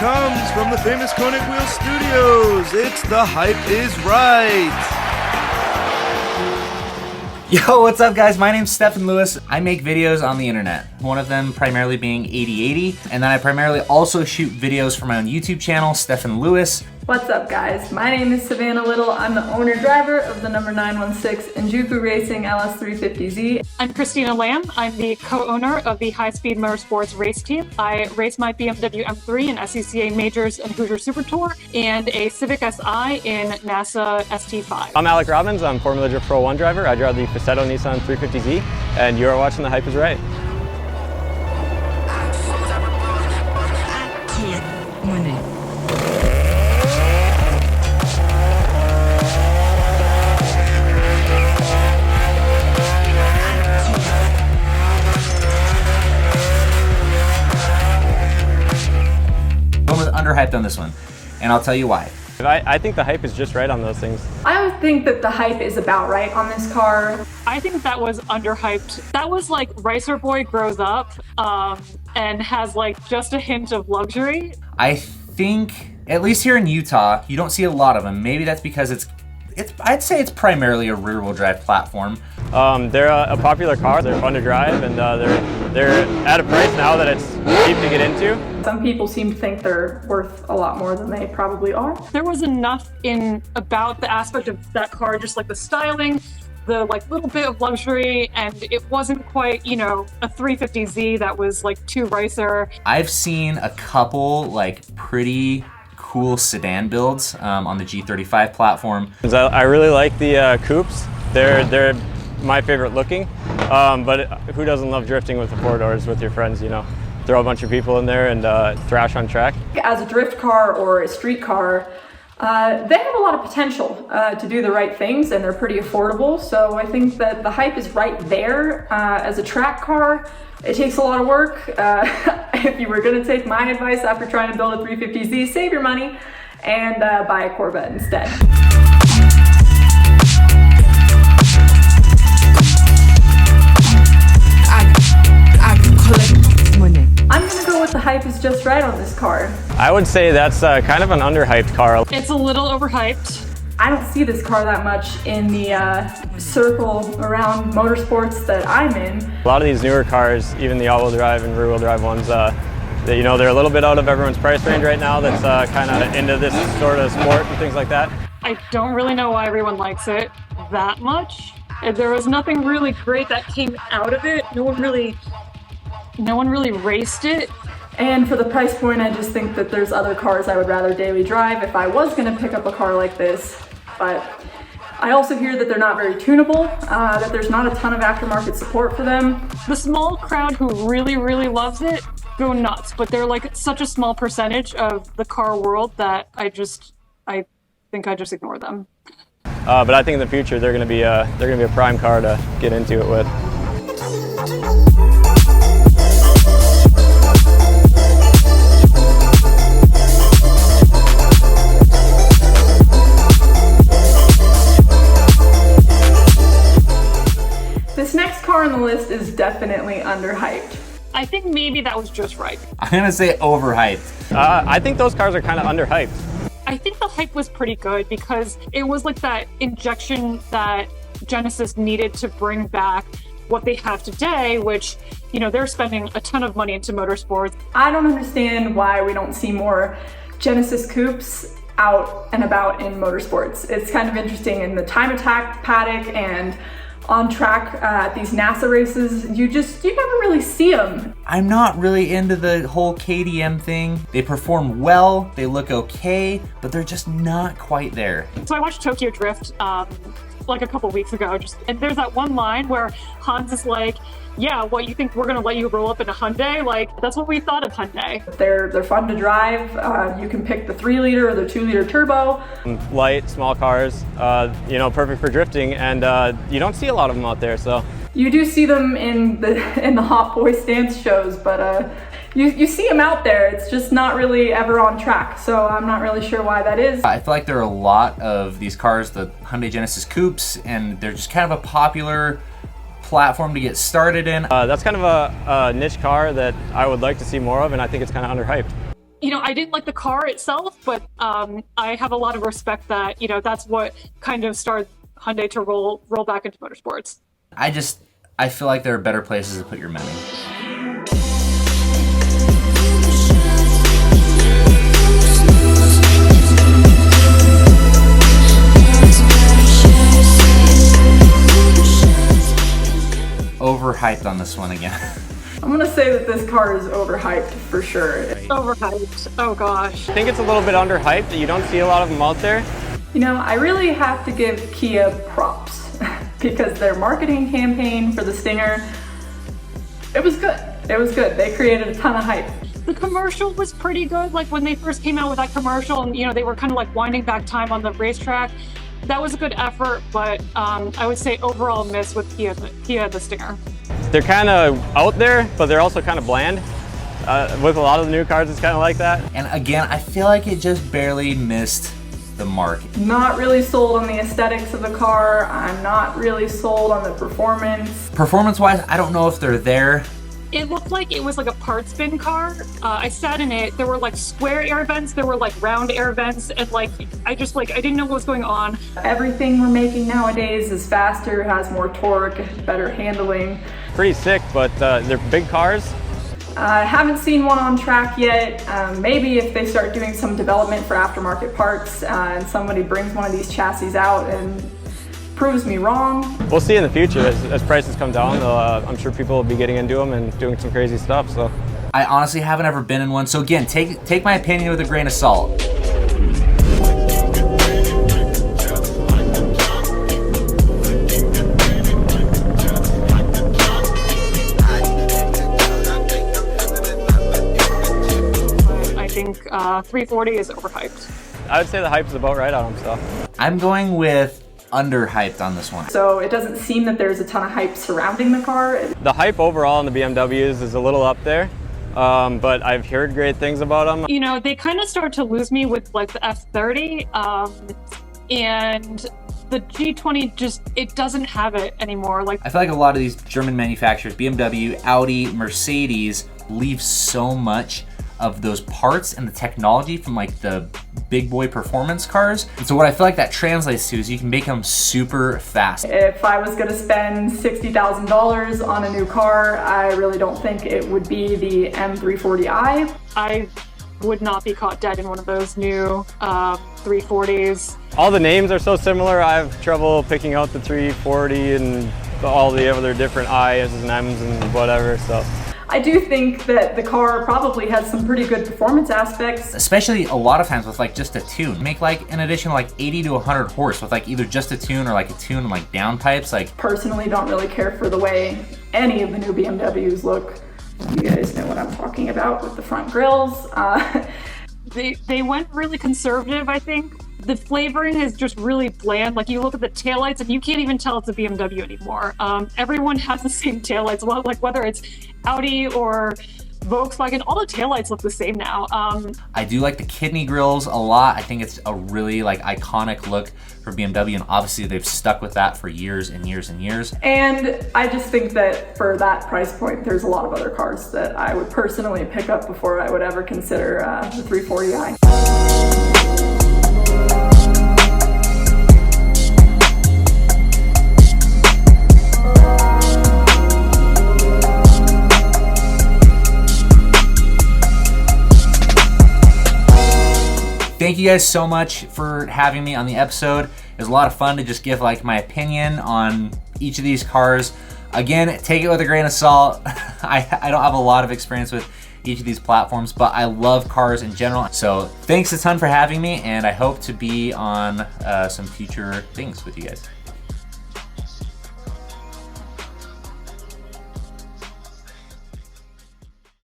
comes from the famous Konig Wheel Studios. It's The Hype Is Right. Yo, what's up guys? My name's Stefan Lewis. I make videos on the internet. One of them primarily being 8080, and then I primarily also shoot videos for my own YouTube channel, Stefan Lewis. What's up guys? My name is Savannah Little. I'm the owner-driver of the number 916 Injuku Racing LS350Z. I'm Christina Lamb. I'm the co-owner of the High Speed Motorsports race team. I race my BMW M3 in SCCA Majors and Hoosier Super Tour, and a Civic Si in NASA ST5. I'm Alec Robbins. I'm Formula Drift Pro 1 driver. I drive the Facetto Nissan 350Z, and you're watching The Hype Is Right. Underhyped on this one, and I'll tell you why. I think the hype is just right on those things. I would think that the hype is about right on this car. I think that was underhyped. That was like Ricer Boy grows up and has like just a hint of luxury. I think, at least here in Utah, you don't see a lot of them. Maybe that's because I'd say it's primarily a rear-wheel drive platform. They're a popular car. They're fun to drive, and they're at a price now that it's cheap to get into. Some people seem to think they're worth a lot more than they probably are. There was enough about the aspect of that car, just like the styling, the like little bit of luxury, and it wasn't quite, you know, a 350Z that was like too Ricer. I've seen a couple like pretty cool sedan builds on the G35 platform. I really like the coupes. They're my favorite looking, but who doesn't love drifting with the four doors with your friends, you know? Throw a bunch of people in there and thrash on track. As a drift car or a street car, they have a lot of potential to do the right things, and they're pretty affordable. So I think that the hype is right there. As a track car, it takes a lot of work. If you were gonna take my advice after trying to build a 350Z, save your money and buy a Corvette instead. I'm gonna go with the hype is just right on this car. I would say that's kind of an underhyped car. It's a little overhyped. I don't see this car that much in the circle around motorsports that I'm in. A lot of these newer cars, even the all-wheel drive and rear-wheel drive ones, you know, they're a little bit out of everyone's price range right now that's kind of into this sort of sport and things like that. I don't really know why everyone likes it that much. There was nothing really great that came out of it. No one really raced it. And for the price point, I just think that there's other cars I would rather daily drive if I was gonna pick up a car like this. But I also hear that they're not very tunable, that there's not a ton of aftermarket support for them. The small crowd who really, really loves it go nuts, but they're like such a small percentage of the car world that I think I just ignore them. But I think in the future they're gonna be a prime car to get into it with. This next car on the list is definitely underhyped. I think maybe that was just right. I'm gonna say overhyped. I think those cars are kind of underhyped. I think the hype was pretty good because it was like that injection that Genesis needed to bring back what they have today, which, you know, they're spending a ton of money into motorsports. I don't understand why we don't see more Genesis coupes out and about in motorsports. It's kind of interesting in the time attack paddock and on track at these NASA races, you never really see them. I'm not really into the whole KDM thing. They perform well, they look okay, but they're just not quite there. So I watched Tokyo Drift like a couple weeks ago, and there's that one line where Hans is like, yeah, what, you think we're gonna let you roll up in a Hyundai? Like, that's what we thought of Hyundai. They're fun to drive. You can pick the 3-liter or the 2-liter turbo. Light, small cars, you know, perfect for drifting, and you don't see a lot of them out there, so. You do see them in the Hot Boy stance shows, but you see them out there. It's just not really ever on track, so I'm not really sure why that is. I feel like there are a lot of these cars, the Hyundai Genesis Coupes, and they're just kind of a popular platform to get started in. That's kind of a niche car that I would like to see more of, and I think it's kind of underhyped. You know, I didn't like the car itself, but I have a lot of respect that, you know, that's what kind of started Hyundai to roll back into motorsports. I feel like there are better places to put your money. Overhyped on this one again. I'm gonna say that this car is overhyped for sure. Overhyped. Oh gosh. I think it's a little bit underhyped. You don't see a lot of them out there. You know, I really have to give Kia props because their marketing campaign for the Stinger, it was good. It was good. They created a ton of hype. The commercial was pretty good. Like when they first came out with that commercial and, you know, they were kind of like winding back time on the racetrack. That was a good effort, but I would say overall miss with Kia the Stinger. They're kind of out there, but they're also kind of bland. With a lot of the new cars, it's kind of like that. And again, I feel like it just barely missed the mark. Not really sold on the aesthetics of the car. I'm not really sold on the performance. Performance-wise, I don't know if they're there. It looked like it was like a parts bin car. I sat in it. There were like square air vents. There were like round air vents. And like, I didn't know what was going on. Everything we're making nowadays is faster, has more torque, better handling. Pretty sick, but they're big cars. I haven't seen one on track yet. Maybe if they start doing some development for aftermarket parts and somebody brings one of these chassis out and proves me wrong. We'll see in the future as prices come down. I'm sure people will be getting into them and doing some crazy stuff. So I honestly haven't ever been in one. So again, take my opinion with a grain of salt. I think 340 is overhyped. I would say the hype is about right on them. So I'm going with underhyped on this one. So it doesn't seem that there's a ton of hype surrounding the car. the hype overall on the BMWs is a little up there. But I've heard great things about them. You know, they kind of start to lose me with like the F30 and the G20 just, it doesn't have it anymore. Like, I feel like a lot of these German manufacturers, BMW, Audi, Mercedes, leave so much of those parts and the technology from like the big boy performance cars. And so what I feel like that translates to is you can make them super fast. If I was gonna spend $60,000 on a new car, I really don't think it would be the M340i. I would not be caught dead in one of those new 340s. All the names are so similar. I have trouble picking out the 340 and all the other different I's and M's and whatever, so. I do think that the car probably has some pretty good performance aspects. Especially a lot of times with like just a tune. Make like an additional like 80 to 100 horse with like either just a tune or like a tune and like downpipes. Like, Personally, don't really care for the way any of the new BMWs look. You guys know what I'm talking about with the front grills. They went really conservative, I think. The flavoring is just really bland. Like you look at the taillights and you can't even tell it's a BMW anymore. Everyone has the same taillights. Well, like whether it's Audi or Volkswagen, all the taillights look the same now. I do like the kidney grills a lot. I think it's a really like iconic look for BMW, and obviously they've stuck with that for years and years and years. And I just think that for that price point, there's a lot of other cars that I would personally pick up before I would ever consider the 340i. Thank you guys so much for having me on the episode. It was a lot of fun to just give like my opinion on each of these cars. Again, take it with a grain of salt. I don't have a lot of experience with each of these platforms, but I love cars in general. So thanks a ton for having me, and I hope to be on some future things with you guys.